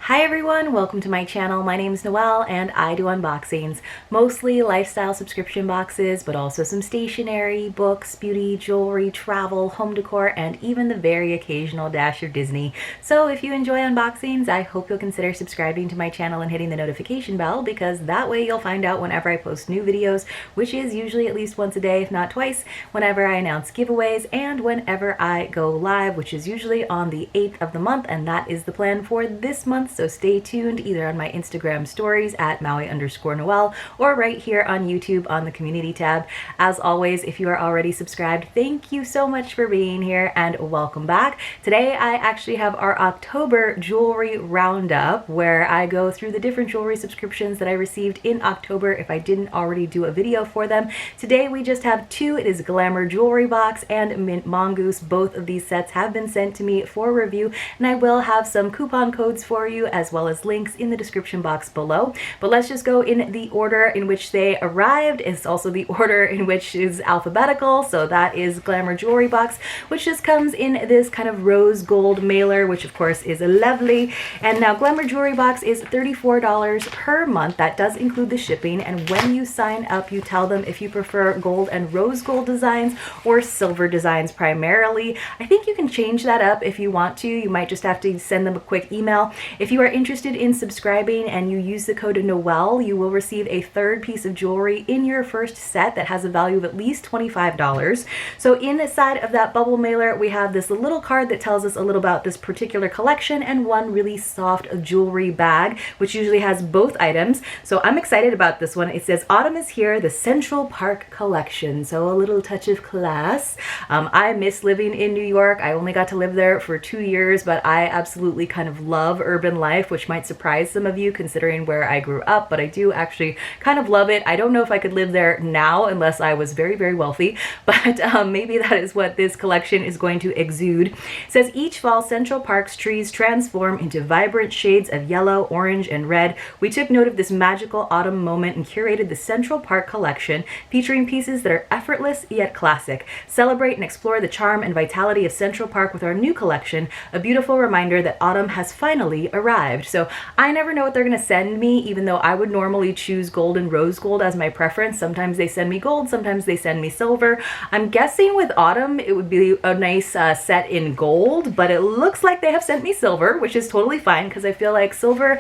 Hi everyone, welcome to my channel. My name is Noelle and I do unboxings, mostly lifestyle subscription boxes, but also some stationery, books, beauty, jewelry, travel, home decor, and even the very occasional dash of Disney. So if you enjoy unboxings, I hope you'll consider subscribing to my channel and hitting the notification bell, because that way you'll find out whenever I post new videos, which is usually at least once a day, if not twice, whenever I announce giveaways and whenever I go live, which is usually on the 8th of the month, and that is the plan for this month. So stay tuned either on my Instagram stories at Maui_Noelle or right here on YouTube on the community tab. As always, if you are already subscribed, thank you so much for being here and welcome back. Today I actually have our October jewelry roundup where I go through the different jewelry subscriptions that I received in October if I didn't already do a video for them. Today we just have two. It is Glamour Jewelry Box and Mint Mongoose. Both of these sets have been sent to me for review, and I will have some coupon codes for you as well as links in the description box below. But let's just go in the order in which they arrived. It's also the order in which is alphabetical. So that is Glamour Jewelry Box, which just comes in this kind of rose gold mailer, which of course is lovely. And now Glamour Jewelry Box is $34 per month. That does include the shipping. And when you sign up, you tell them if you prefer gold and rose gold designs or silver designs primarily. I think you can change that up if you want to. You might just have to send them a quick email. If you are interested in subscribing and you use the code Noelle, you will receive a third piece of jewelry in your first set that has a value of at least $25. So inside of that bubble mailer, we have this little card that tells us a little about this particular collection and one really soft jewelry bag, which usually has both items. So I'm excited about this one. It says, "Autumn is here, the Central Park Collection." So a little touch of class. I miss living in New York. I only got to live there for 2 years, but I absolutely kind of love urban life, which might surprise some of you considering where I grew up, but I do actually kind of love it. I don't know if I could live there now unless I was very, very wealthy, but maybe that is what this collection is going to exude. It says, "Each fall, Central Park's trees transform into vibrant shades of yellow, orange, and red. We took note of this magical autumn moment and curated the Central Park Collection, featuring pieces that are effortless yet classic. Celebrate and explore the charm and vitality of Central Park with our new collection, a beautiful reminder that autumn has finally arrived." So I never know what they're going to send me, even though I would normally choose gold and rose gold as my preference. Sometimes they send me gold, sometimes they send me silver. I'm guessing with autumn it would be a nice set in gold, but it looks like they have sent me silver, which is totally fine because I feel like silver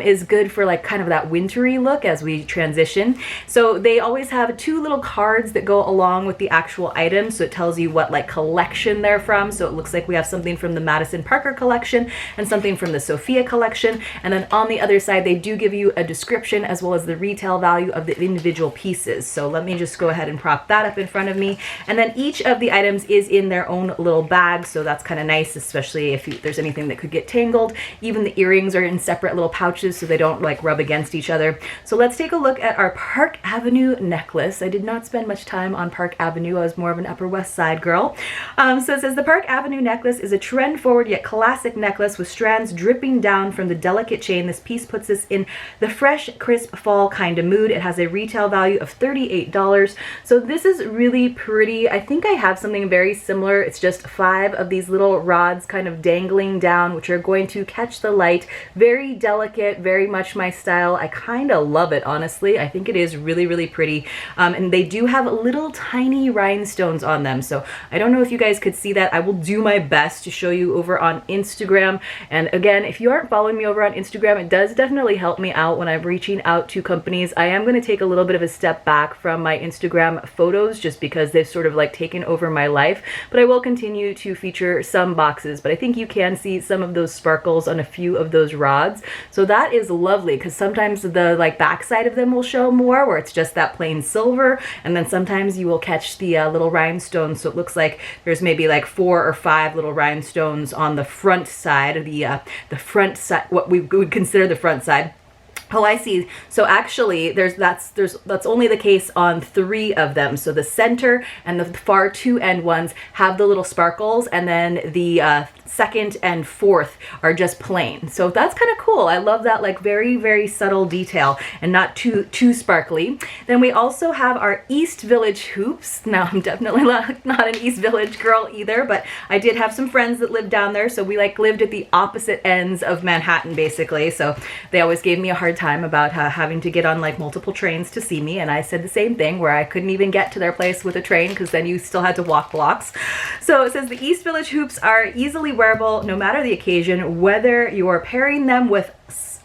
is good for like kind of that wintry look as we transition. So they always have two little cards that go along with the actual items, so it tells you what like collection they're from. So it looks like we have something from the Madison Parker collection and something from the Sophia collection. And then on the other side, they do give you a description as well as the retail value of the individual pieces. So let me just go ahead and prop that up in front of me. And then each of the items is in their own little bag. So that's kind of nice, especially if there's anything that could get tangled. Even the earrings are in separate little pouches so they don't like rub against each other. So let's take a look at our Park Avenue necklace. I did not spend much time on Park Avenue. I was more of an Upper West Side girl. So it says, "The Park Avenue necklace is a trend-forward yet classic necklace with strands dripping down from the delicate chain. This piece puts us in the fresh, crisp fall kind of mood. It has a retail value of $38. So this is really pretty. I think I have something very similar. It's just 5 of these little rods kind of dangling down, which are going to catch the light. Very delicate, very much my style. I kind of love it, honestly. I think it is really, really pretty. And they do have little tiny rhinestones on them. So I don't know if you guys could see that. I will do my best to show you over on Instagram. And again, if you aren't following me over on Instagram, it does definitely help me out when I'm reaching out to companies. I am going to take a little bit of a step back from my Instagram photos just because they've sort of like taken over my life, but I will continue to feature some boxes. But I think you can see some of those sparkles on a few of those rods. So that is lovely because sometimes the like backside of them will show more where it's just that plain silver, and then sometimes you will catch the little rhinestones. So it looks like there's maybe like 4 or 5 little rhinestones on the front side of the front side, what we would consider the front side. Oh, I see. So actually, that's only the case on 3 of them. So the center and the far 2 end ones have the little sparkles, and then the second and fourth are just plain. So that's kind of cool. I love that, like very subtle detail and not too sparkly. Then we also have our East Village hoops. Now I'm definitely not an East Village girl either, but I did have some friends that lived down there, so we like lived at the opposite ends of Manhattan basically. So they always gave me a hard time about having to get on like multiple trains to see me, and I said the same thing where I couldn't even get to their place with a train because then you still had to walk blocks. So it says the East Village hoops are easily wearable no matter the occasion, whether you are pairing them with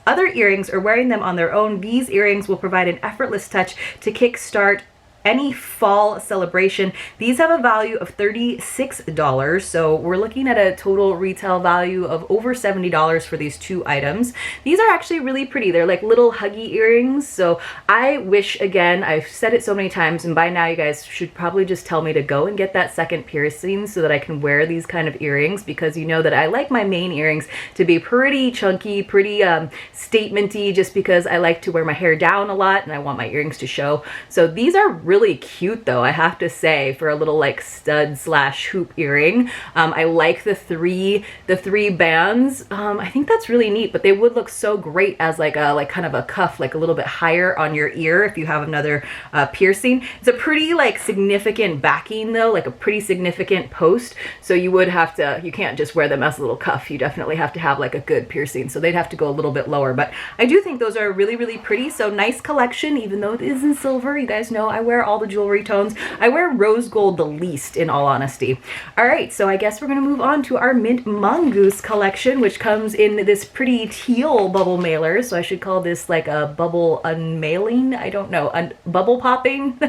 other earrings or wearing them on their own. These earrings will provide an effortless touch to kickstart any fall celebration. These have a value of $36, so we're looking at a total retail value of over $70 for these 2 items. These are actually really pretty. They're like little huggy earrings, so I wish, again, I've said it so many times, and by now you guys should probably just tell me to go and get that second piercing so that I can wear these kind of earrings, because you know that I like my main earrings to be pretty chunky, pretty statementy, just because I like to wear my hair down a lot and I want my earrings to show. So these are really cute though, I have to say, for a little like stud slash hoop earring. I like the three bands. I think that's really neat, but they would look so great as like kind of a cuff, like a little bit higher on your ear if you have another piercing. It's a pretty like significant backing though, like a pretty significant post. So you would have to, you can't just wear them as a little cuff. You definitely have to have like a good piercing. So they'd have to go a little bit lower, but I do think those are really pretty. So nice collection, even though it is in silver. You guys know I wear all the jewelry tones. I wear rose gold the least, in all honesty. All right, so I guess we're gonna move on to our Mint Mongoose collection, which comes in this pretty teal bubble mailer. So I should call this like a bubble unmailing. I don't know, bubble popping.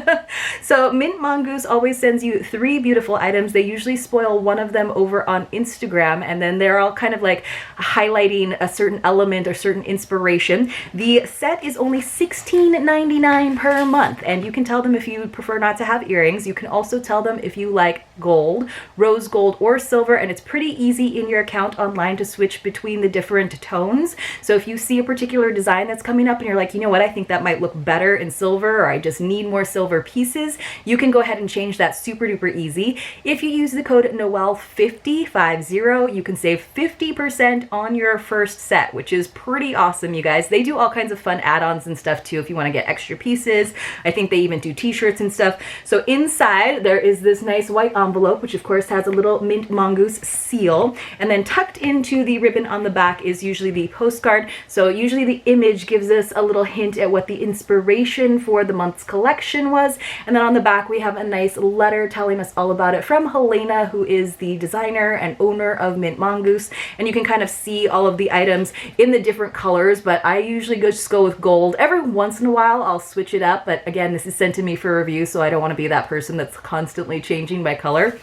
So Mint Mongoose always sends you 3 beautiful items. They usually spoil one of them over on Instagram, and then they're all kind of like highlighting a certain element or certain inspiration. The set is only $16.99 per month, and you can tell them if you prefer not to have earrings. You can also tell them if you like gold, rose gold, or silver, and it's pretty easy in your account online to switch between the different tones. So if you see a particular design that's coming up and you're like, you know what, I think that might look better in silver, or I just need more silver pieces, you can go ahead and change that super duper easy. If you use the code Noel50, you can save 50% on your first set, which is pretty awesome, you guys. They do all kinds of fun add-ons and stuff too if you want to get extra pieces. I think they even do t-shirts and stuff. So inside there is this nice white envelope, which of course has a little Mint Mongoose seal, and then tucked into the ribbon on the back is usually the postcard. So usually the image gives us a little hint at what the inspiration for the month's collection was, and then on the back we have a nice letter telling us all about it from Helena, who is the designer and owner of Mint Mongoose, and you can kind of see all of the items in the different colors, but I usually just go with gold. Every once in a while I'll switch it up, but again, this is sent to me for review, so I don't want to be that person that's constantly changing my color.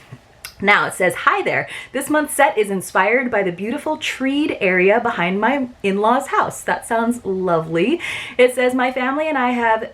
Now it says, hi there. This month's set is inspired by the beautiful treed area behind my in-laws' house. That sounds lovely. It says, my family and I have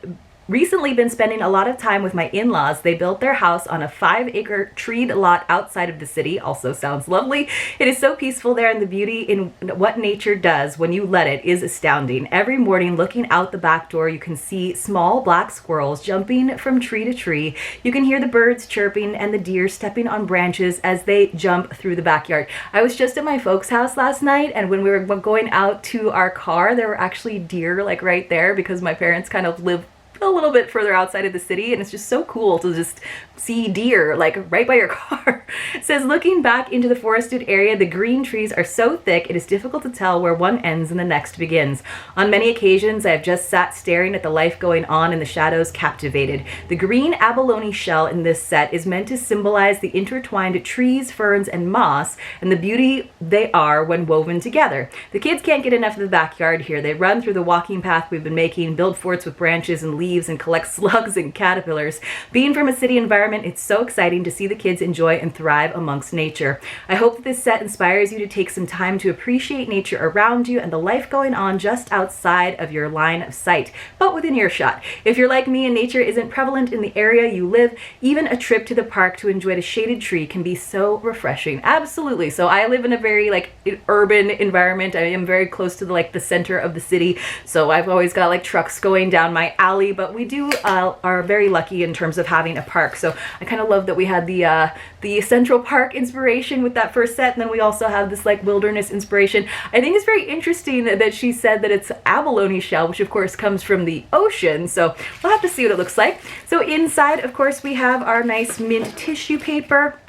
recently been spending a lot of time with my in-laws. They built their house on a 5-acre treed lot outside of the city. Also sounds lovely. It is so peaceful there, and the beauty in what nature does when you let it is astounding. Every morning looking out the back door, you can see small black squirrels jumping from tree to tree. You can hear the birds chirping and the deer stepping on branches as they jump through the backyard. I was just at my folks' house last night, and when we were going out to our car, there were actually deer like right there, because my parents kind of live a little bit further outside of the city, and it's just so cool to just see deer like right by your car. It says, looking back into the forested area, the green trees are so thick it is difficult to tell where one ends and the next begins. On many occasions I have just sat staring at the life going on in the shadows, captivated. The green abalone shell in this set is meant to symbolize the intertwined trees, ferns, and moss, and the beauty they are when woven together. The kids can't get enough of the backyard here. They run through the walking path we've been making, build forts with branches and leaves leaves and collect slugs and caterpillars. Being from a city environment, it's so exciting to see the kids enjoy and thrive amongst nature. I hope that this set inspires you to take some time to appreciate nature around you and the life going on just outside of your line of sight, but within earshot. If you're like me and nature isn't prevalent in the area you live, even a trip to the park to enjoy a shaded tree can be so refreshing. Absolutely. So I live in a very like urban environment. I am very close to the center of the city, so I've always got like trucks going down my alley, but we do are very lucky in terms of having a park. So I kind of love that we had the Central Park inspiration with that first set, and then we also have this like wilderness inspiration. I think it's very interesting that she said that it's abalone shell, which of course comes from the ocean, so we'll have to see what it looks like. So inside, of course, we have our nice mint tissue paper.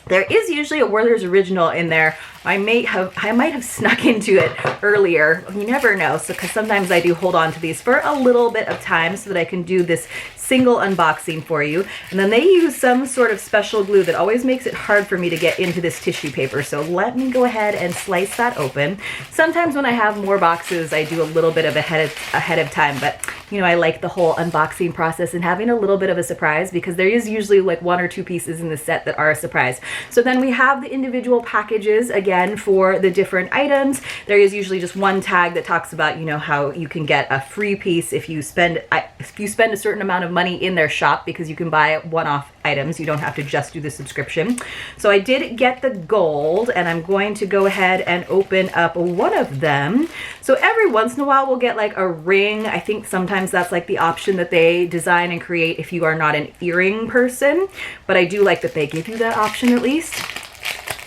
There is usually a Werther's Original in there. I might have snuck into it earlier. You never know. So, because sometimes I do hold on to these for a little bit of time so that I can do this single unboxing for you. And then they use some sort of special glue that always makes it hard for me to get into this tissue paper. So let me go ahead and slice that open. Sometimes when I have more boxes, I do a little bit of ahead of time, but you know, I like the whole unboxing process and having a little bit of a surprise, because there is usually like 1 or 2 pieces in the set that are a surprise. So then we have the individual packages again for the different items. There is usually just one tag that talks about, you know, how you can get a free piece if you spend a certain amount of money in their shop, because you can buy one-off items. You don't have to just do the subscription. So I did get the gold, and I'm going to go ahead and open up one of them. So every once in a while we'll get like a ring. I think sometimes that's like the option that they design and create if you are not an earring person, but I do like that they give you that option at least.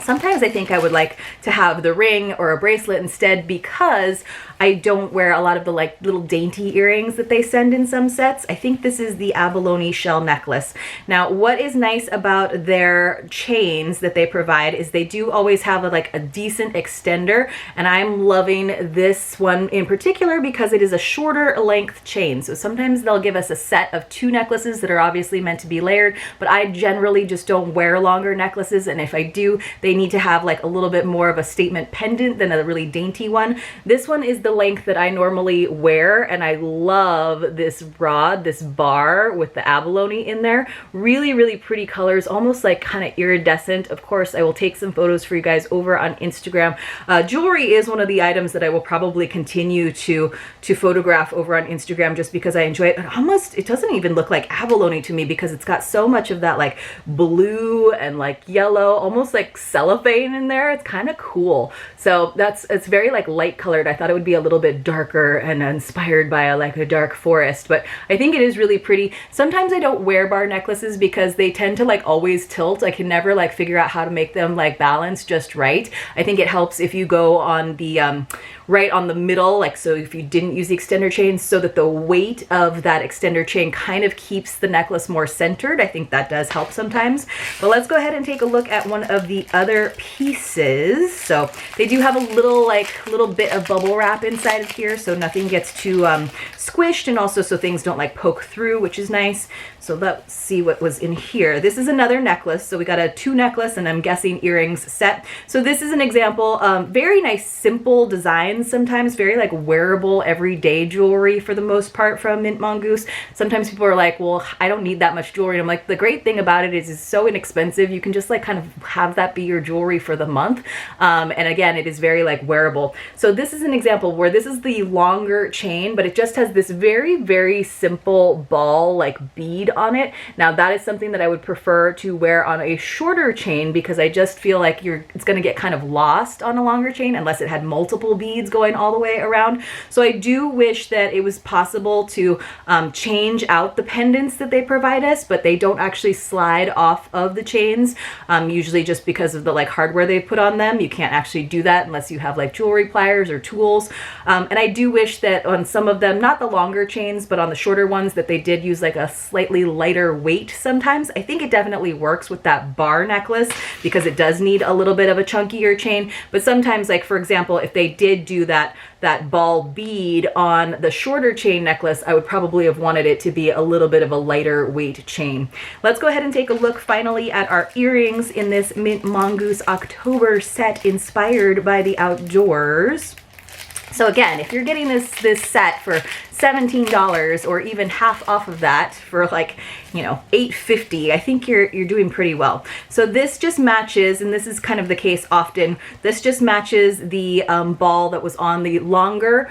Sometimes I think I would like to have the ring or a bracelet instead, because I don't wear a lot of the like little dainty earrings that they send in some sets. I think this is the abalone shell necklace. Now, what is nice about their chains that they provide is they do always have a decent extender, and I'm loving this one in particular because it is a shorter length chain. So sometimes they'll give us a set of 2 necklaces that are obviously meant to be layered, but I generally just don't wear longer necklaces, and if I do, they need to have like a little bit more of a statement pendant than a really dainty one. This one is the length that I normally wear, and I love this rod, this bar with the abalone in there. Really, really pretty colors, almost like kind of iridescent. Of course, I will take some photos for you guys over on Instagram. Jewelry is one of the items that I will probably continue to photograph over on Instagram, just because I enjoy it. It doesn't even look like abalone to me, because it's got so much of that like blue and like yellow, almost like cellophane in there. It's kind of cool. So it's very like light colored. I thought it would be a little bit darker and inspired by a dark forest, but I think it is really pretty. Sometimes I don't wear bar necklaces because they tend to like always tilt. I can never like figure out how to make them like balance just right. I think it helps if you go on the right on the middle, like so if you didn't use the extender chain, so that the weight of that extender chain kind of keeps the necklace more centered. I think that does help sometimes. But let's go ahead and take a look at one of the other pieces. So they do have a little bit of bubble wrap inside of here, so nothing gets too squished, and also so things don't like poke through, which is nice. So let's see what was in here. This is another necklace. So we got a 2 necklace and I'm guessing earrings set. So this is an example. Very nice, simple designs, sometimes very like wearable everyday jewelry for the most part from Mint Mongoose. Sometimes people are like, well, I don't need that much jewelry. And I'm like, the great thing about it is it's so inexpensive. You can just like kind of have that be your jewelry for the month. And again, it is very like wearable. So this is an example where this is the longer chain, but it just has this very, very simple ball like bead on it. Now that is something that I would prefer to wear on a shorter chain, because I just feel like it's going to get kind of lost on a longer chain unless it had multiple beads going all the way around. So I do wish that it was possible to change out the pendants that they provide us, but they don't actually slide off of the chains. Usually just because of the like hardware they put on them, you can't actually do that unless you have like jewelry pliers or tools. And I do wish that on some of them, not the longer chains, but on the shorter ones, that they did use like a slightly lighter weight sometimes. I think it definitely works with that bar necklace because it does need a little bit of a chunkier chain. But sometimes, like for example, if they did do that ball bead on the shorter chain necklace, I would probably have wanted it to be a little bit of a lighter weight chain. Let's go ahead and take a look finally at our earrings in this Mint Mongoose October set inspired by the outdoors. So again, if you're getting this set for $17 or even half off of that for like, you know, $8.50, I think you're doing pretty well. So this just matches, and this is kind of the case often, this just matches the ball that was on the longer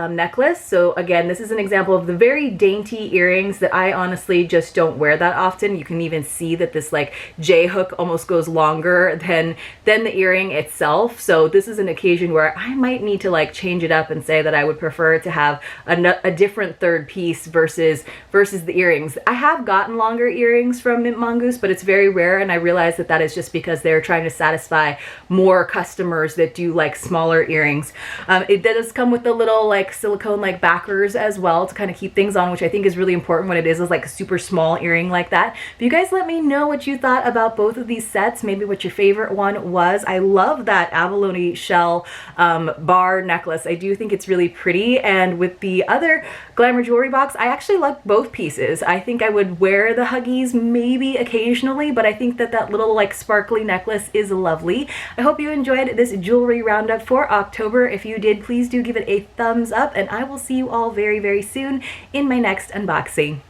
necklace. So again, this is an example of the very dainty earrings that I honestly just don't wear that often. You can even see that this like J hook almost goes longer than the earring itself. So this is an occasion where I might need to like change it up and say that I would prefer to have a different third piece versus the earrings. I have gotten longer earrings from Mint Mongoose, but it's very rare, and I realize that that is just because they're trying to satisfy more customers that do like smaller earrings. It does come with the little like silicone like backers as well to kind of keep things on, which I think is really important when it is like a super small earring like that. But you guys let me know what you thought about both of these sets, maybe what your favorite one was. I love that abalone shell bar necklace. I do think it's really pretty, and with the other Glamour Jewelry Box, I actually like both pieces. I think I would wear the Huggies maybe occasionally, but I think that that little like sparkly necklace is lovely. I hope you enjoyed this jewelry roundup for October. If you did, please do give it a thumbs up, and I will see you all very, very soon in my next unboxing.